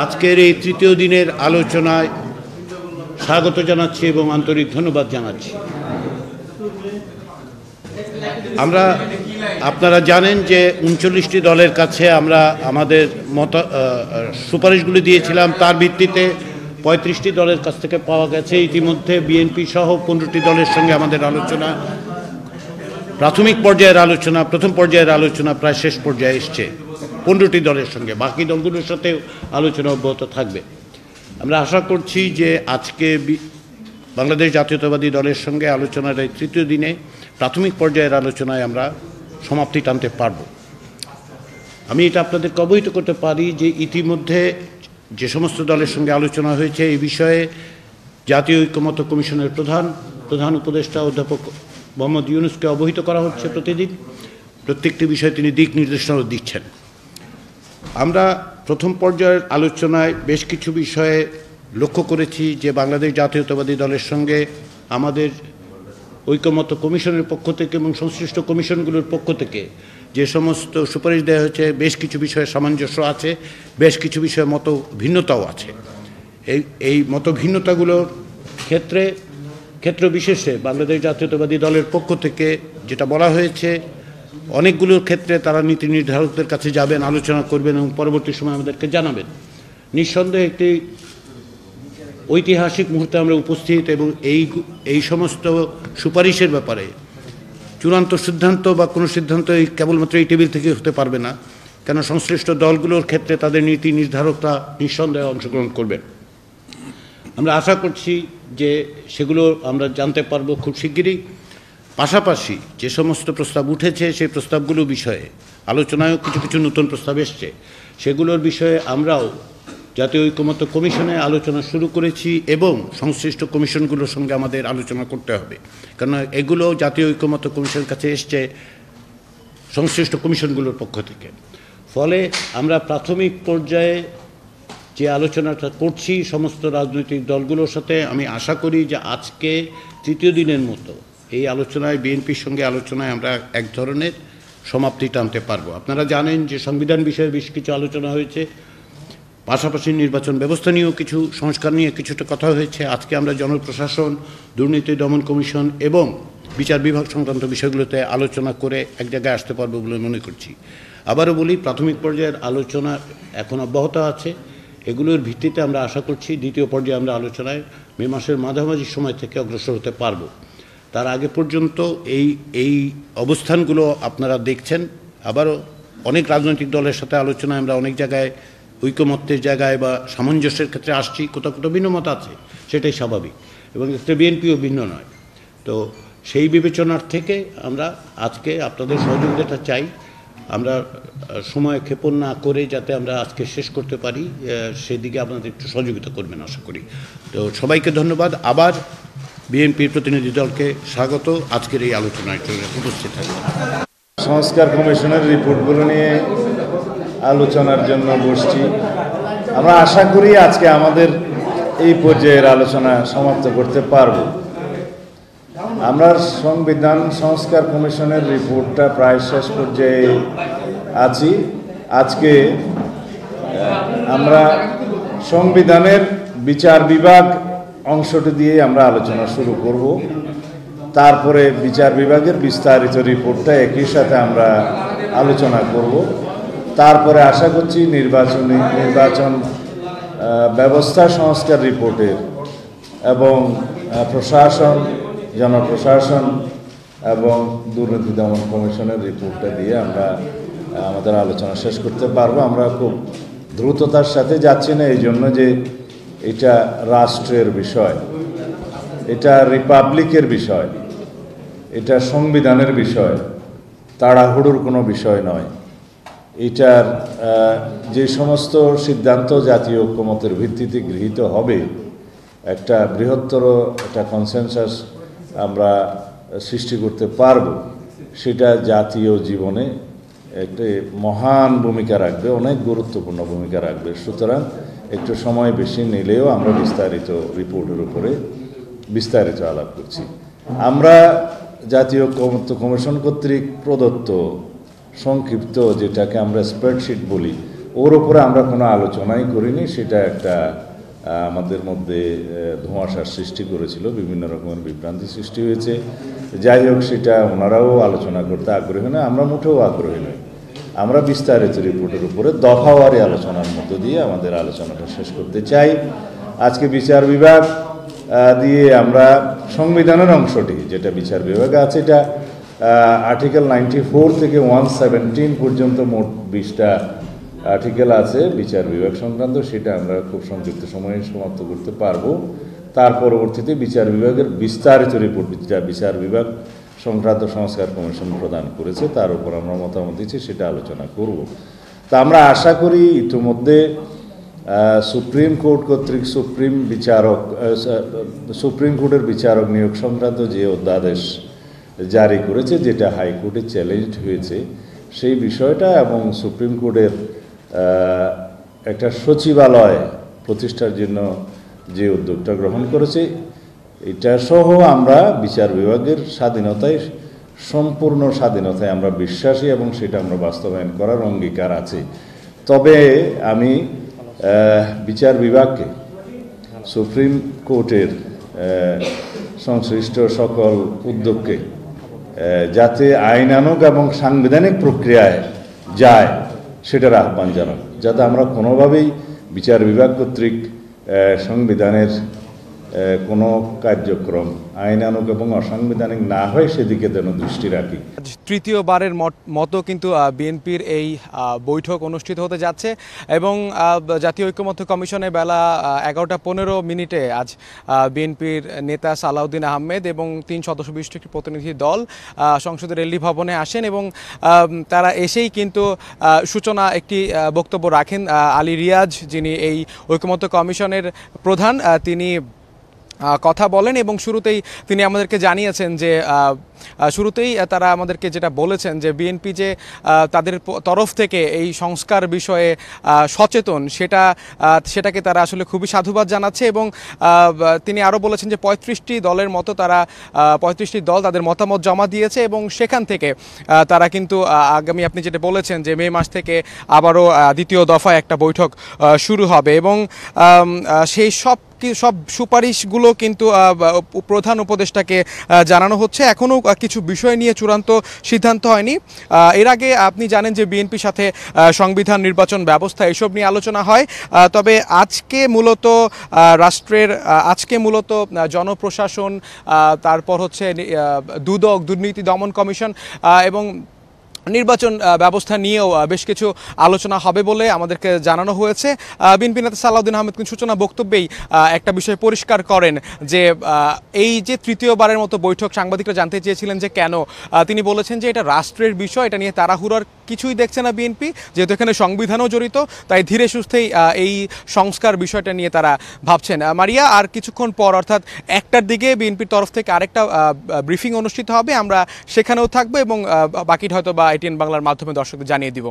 আজকের এই তৃতীয় দিনের আলোচনায় স্বাগত জানাচ্ছি এবং আন্তরিক ধন্যবাদ জানাচ্ছি। আপনারা জানেন যে 39টি দলের কাছে আমরা আমাদের সুপারিশগুলি দিয়েছিলাম। তার ভিত্তিতে 35টি দলের কাছ থেকে পাওয়া গেছে। ইতিমধ্যে বিএনপি সহ 15টি দলের সঙ্গে আমাদের আলোচনা, প্রাথমিক পর্যায়ের আলোচনা, প্রথম পর্যায়ের আলোচনা প্রায় শেষ পর্যায়ে এসছে 15টি দলের সঙ্গে। বাকি দলগুলোর সাথেও আলোচনা অব্যাহত থাকবে। আমরা আশা করছি যে আজকে বাংলাদেশ জাতীয়তাবাদী দলের সঙ্গে আলোচনার এই তৃতীয় দিনে প্রাথমিক পর্যায়ের আলোচনায় আমরা সমাপ্তি টানতে পারব। আমি এটা আপনাদেরকে অবহিত করতে পারি যে ইতিমধ্যে যে সমস্ত দলের সঙ্গে আলোচনা হয়েছে এই বিষয়ে জাতীয় ঐক্যমত্য কমিশনের প্রধান উপদেষ্টা অধ্যাপক মোহাম্মদ ইউনূসকে অবহিত করা হচ্ছে। প্রতিদিন প্রত্যেকটি বিষয়ে তিনি দিক নির্দেশনাও দিচ্ছেন। আমরা প্রথম পর্যায়ের আলোচনায় বেশ কিছু বিষয়ে লক্ষ্য করেছি যে বাংলাদেশ জাতীয়তাবাদী দলের সঙ্গে আমাদের ঐক্যমত্য কমিশনের পক্ষ থেকে এবং সংশ্লিষ্ট কমিশনগুলোর পক্ষ থেকে যে সমস্ত সুপারিশ দেওয়া হয়েছে বেশ কিছু বিষয়ে সামঞ্জস্য আছে, বেশ কিছু বিষয়ে মত ভিন্নতাও আছে। এই মত ভিন্নতাগুলোর ক্ষেত্র বিশেষে বাংলাদেশ জাতীয়তাবাদী দলের পক্ষ থেকে যেটা বলা হয়েছে, অনেকগুলোর ক্ষেত্রে তারা নীতি নির্ধারকদের কাছে যাবেন, আলোচনা করবেন এবং পরবর্তী সময় আমাদেরকে জানাবেন। নিঃসন্দেহে একটি ঐতিহাসিক মুহূর্তে আমরা উপস্থিত এবং এই সমস্ত সুপারিশের ব্যাপারে চূড়ান্ত সিদ্ধান্ত বা কোনো সিদ্ধান্ত কেবলমাত্র এই টেবিল থেকে হতে পারবে না, কেন সংশ্লিষ্ট দলগুলোর ক্ষেত্রে তাদের নীতি নির্ধারকরা নিঃসন্দেহে অংশগ্রহণ করবেন। আমরা আশা করছি যে সেগুলো আমরা জানতে পারবো খুব শিগগিরই। পাশাপাশি যে সমস্ত প্রস্তাব উঠেছে সেই প্রস্তাবগুলো বিষয়ে আলোচনায়ও কিছু নতুন প্রস্তাব এসছে, সেগুলোর বিষয়ে আমরাও জাতীয় ঐক্যমত্য কমিশনে আলোচনা শুরু করেছি এবং সংশ্লিষ্ট কমিশনগুলোর সঙ্গে আমাদের আলোচনা করতে হবে, কারণ এগুলো জাতীয় ঐক্যমত্য কমিশনের কাছে এসছে সংশ্লিষ্ট কমিশনগুলোর পক্ষ থেকে। ফলে আমরা প্রাথমিক পর্যায়ে যে আলোচনাটা করছি সমস্ত রাজনৈতিক দলগুলোর সাথে, আমি আশা করি যে আজকে তৃতীয় দিনের মতো এই আলোচনায় বিএনপির সঙ্গে আলোচনায় আমরা এক ধরনের সমাপ্তি টানতে পারবো। আপনারা জানেন যে সংবিধান বিষয়ে বেশ কিছু আলোচনা হয়েছে, পাশাপাশি নির্বাচন ব্যবস্থা নিয়েও কিছু সংস্কার নিয়ে কিছুটা কথা হয়েছে। আজকে আমরা জনপ্রশাসন, দুর্নীতি দমন কমিশন এবং বিচার বিভাগ সংক্রান্ত বিষয়গুলোতে আলোচনা করে এক জায়গায় আসতে পারবো বলে মনে করছি। আবারও বলি, প্রাথমিক পর্যায়ের আলোচনা এখন অব্যাহত আছে। এগুলোর ভিত্তিতে আমরা আশা করছি দ্বিতীয় পর্যায়ে আমরা আলোচনায় মে মাসের মাঝামাঝি সময় থেকে অগ্রসর হতে পারবো। তার আগে পর্যন্ত এই অবস্থানগুলো আপনারা দেখছেন। আবারও অনেক রাজনৈতিক দলের সাথে আলোচনায় আমরা অনেক জায়গায় ঐকমত্যের জায়গায় বা সামঞ্জস্যের ক্ষেত্রে আসছি, কোথাও ভিন্নমত আছে, সেটাই স্বাভাবিক, এবং এক্ষেত্রে বিএনপিও ভিন্ন নয়। তো সেই বিবেচনার থেকে আমরা আজকে আপনাদের সহযোগিতা চাই। আমরা সময় ক্ষেপণ না করে যাতে আমরা আজকে শেষ করতে পারি সেদিকে আপনাদের একটু সহযোগিতা করবেন আশা করি। তো সবাইকে ধন্যবাদ। আবার বিএনপির প্রতিনিধি দলকে স্বাগত আজকের এই আলোচনায় উপস্থিত থাকবেন। সংস্কার কমিশনের রিপোর্টগুলো নিয়ে আলোচনার জন্য বসছি। আমরা আশা করি আজকে আমাদের এই পর্যায়ের আলোচনা সমাপ্ত করতে পারব। আমরা সংবিধান সংস্কার কমিশনের রিপোর্টটা প্রায় শেষ পর্যায়ে আছি। আজকে আমরা সংবিধানের বিচার বিভাগ অংশটি দিয়ে আমরা আলোচনা শুরু করব। তারপরে বিচার বিভাগের বিস্তারিত রিপোর্টটা একই সাথে আমরা আলোচনা করব। তারপরে আশা করছি নির্বাচন ব্যবস্থা সংস্কার রিপোর্টের এবং প্রশাসন, জনপ্রশাসন এবং দুর্নীতি দমন কমিশনের রিপোর্টটা দিয়ে আমরা আমাদের আলোচনা শেষ করতে পারবো। আমরা খুব দ্রুততার সাথে যাচ্ছি না, এই জন্য যে এটা রাষ্ট্রের বিষয়, এটা রিপাবলিকের বিষয়, এটা সংবিধানের বিষয়, তাড়াহুড়োর কোনো বিষয় নয়। এটার যে সমস্ত সিদ্ধান্ত জাতীয় ঐক্যমতের ভিত্তিতে গৃহীত হবে, একটা বৃহত্তর একটা কনসেনসাস আমরা সৃষ্টি করতে পারব, সেটা জাতীয় জীবনে একটি মহান ভূমিকা রাখবে, অনেক গুরুত্বপূর্ণ ভূমিকা রাখবে। সুতরাং একটু সময় বেশি নিলেও আমরা বিস্তারিত রিপোর্টের উপরে বিস্তারিত আলাপ করছি। আমরা জাতীয় ঐকমত্য কমিশন কর্তৃক প্রদত্ত সংক্ষিপ্ত, যেটাকে আমরা স্প্রেডশিট বলি, ওর উপরে আমরা কোনো আলোচনাই করিনি। সেটা একটা আমাদের মধ্যে ধোঁয়াশার সৃষ্টি করেছিল, বিভিন্ন রকমের বিভ্রান্তি সৃষ্টি হয়েছে। যাই হোক, সেটা ওনারাও আলোচনা করতে আগ্রহী নয়, আমরা মোটেও আগ্রহী নই। আমরা বিস্তারিত রিপোর্টের উপরে দফাওয়ারি আলোচনার মধ্য দিয়ে আমাদের আলোচনাটা শেষ করতে চাই। আজকে বিচার বিভাগ দিয়ে আমরা সংবিধানের অংশটি যেটা বিচার বিভাগে আছে, এটা আর্টিকেল 94 থেকে 117 পর্যন্ত মোট 20টা আর্টিকেল আছে বিচার বিভাগ সংক্রান্ত। সেটা আমরা খুব সংক্ষিপ্ত সময়ে সমাপ্ত করতে পারবো। তার পরবর্তীতে বিচার বিভাগের বিস্তারিত রিপোর্ট, বিচার বিভাগ সংক্রান্ত সংস্কার কমিশন প্রদান করেছে, তার উপর আমরা মতামত দিচ্ছি, সেটা আলোচনা করব। তা আমরা আশা করি ইতিমধ্যে সুপ্রিম কোর্ট কর্তৃক সুপ্রিম কোর্টের বিচারক নিয়োগ সংক্রান্ত যে অধ্যাদেশ জারি করেছে, যেটা হাইকোর্টে চ্যালেঞ্জ হয়েছে, সেই বিষয়টা এবং সুপ্রিম কোর্টের একটা সচিবালয় প্রতিষ্ঠার জন্য যে উদ্যোগটা গ্রহণ করেছে, এটা সহ আমরা বিচার বিভাগের স্বাধীনতায়, সম্পূর্ণ স্বাধীনতায় আমরা বিশ্বাসী এবং সেটা আমরা বাস্তবায়ন করার অঙ্গীকার আছে। তবে আমি বিচার বিভাগকে সুপ্রিম কোর্টের সংশ্লিষ্ট সকল উদ্যোগকে যাতে আইনানুগ এবং সাংবিধানিক প্রক্রিয়ায় যায় সেটার আহ্বান জানাব, যাতে আমরা কোনোভাবেই বিচার বিভাগ কর্তৃক সংবিধানের কোনো কার্যক্রম আইনানুগ এবং অসাংবিধানিক না হয় সেদিকে যেন দৃষ্টি রাখি। তৃতীয়বারের মতো কিন্তু বিএনপির এই বৈঠক অনুষ্ঠিত হতে যাচ্ছে এবং জাতীয় ঐকমত্য কমিশনে বেলা 11:15 আজ বিএনপির নেতা সালাউদ্দিন আহমেদ এবং 3 সদস্য বিশিষ্ট একটি প্রতিনিধি দল সংসদের এলডি ভবনে আসেন এবং তারা এসেই কিন্তু সূচনা একটি বক্তব্য রাখেন। আলী রিয়াজ, যিনি এই ঐকমত্য কমিশনের প্রধান, তিনি কথা বলেন এবং শুরুতেই তিনি আমাদেরকে জানিয়েছেন যে শুরুতেই তারা আমাদেরকে যেটা বলেছেন যে বিএনপি যে তাদের তরফ থেকে এই সংস্কার বিষয়ে সচেতন, সেটাকে তারা আসলে খুবই সাধুবাদ জানাচ্ছে এবং তিনি আরও বলেছেন যে 35টি দলের মতো তারা 35টি দল তাদের মতামত জমা দিয়েছে এবং সেখান থেকে তারা কিন্তু আগামী, আপনি যেটা বলেছেন যে মে মাস থেকে আবারও দ্বিতীয় দফায় একটা বৈঠক শুরু হবে এবং সেই সব সুপারিশগুলো কিন্তু প্রধান উপদেষ্টাকে জানানো হচ্ছে। এখনও কিছু বিষয় নিয়ে চূড়ান্ত সিদ্ধান্ত হয়নি। এর আগে আপনি জানেন যে বিএনপির সাথে সংবিধান, নির্বাচন ব্যবস্থা এসব নিয়ে আলোচনা হয়। তবে আজকে মূলত জনপ্রশাসন, তারপর হচ্ছে দুদক, দুর্নীতি দমন কমিশন এবং নির্বাচন ব্যবস্থা নিয়েও বেশ কিছু আলোচনা হবে বলে আমাদেরকে জানানো হয়েছে। বিএনপি নেতা সালাউদ্দিন আহমেদ কিন্তু সূচনা বক্তব্যেই একটা বিষয় পরিষ্কার করেন যে এই যে তৃতীয়বারের মতো বৈঠক, সাংবাদিকরা জানতে চেয়েছিলেন যে কেন, তিনি বলেছেন যে এটা রাষ্ট্রের বিষয়, এটা নিয়ে তাড়াহুড়ার কিছুই দেখছে না বিএনপি, যেহেতু এখানে সংবিধানও জড়িত, তাই ধীরে সুস্থেই এই সংস্কার বিষয়টা নিয়ে তারা ভাবছেন। মারিয়া, আর কিছুক্ষণ পর অর্থাৎ 1টার দিকে বিএনপির তরফ থেকে আরেকটা ব্রিফিং অনুষ্ঠিত হবে, আমরা সেখানেও থাকবো এবং বাকিটা হয়তো বা ATN বাংলার মাধ্যমে দর্শকদের জানিয়ে দিব।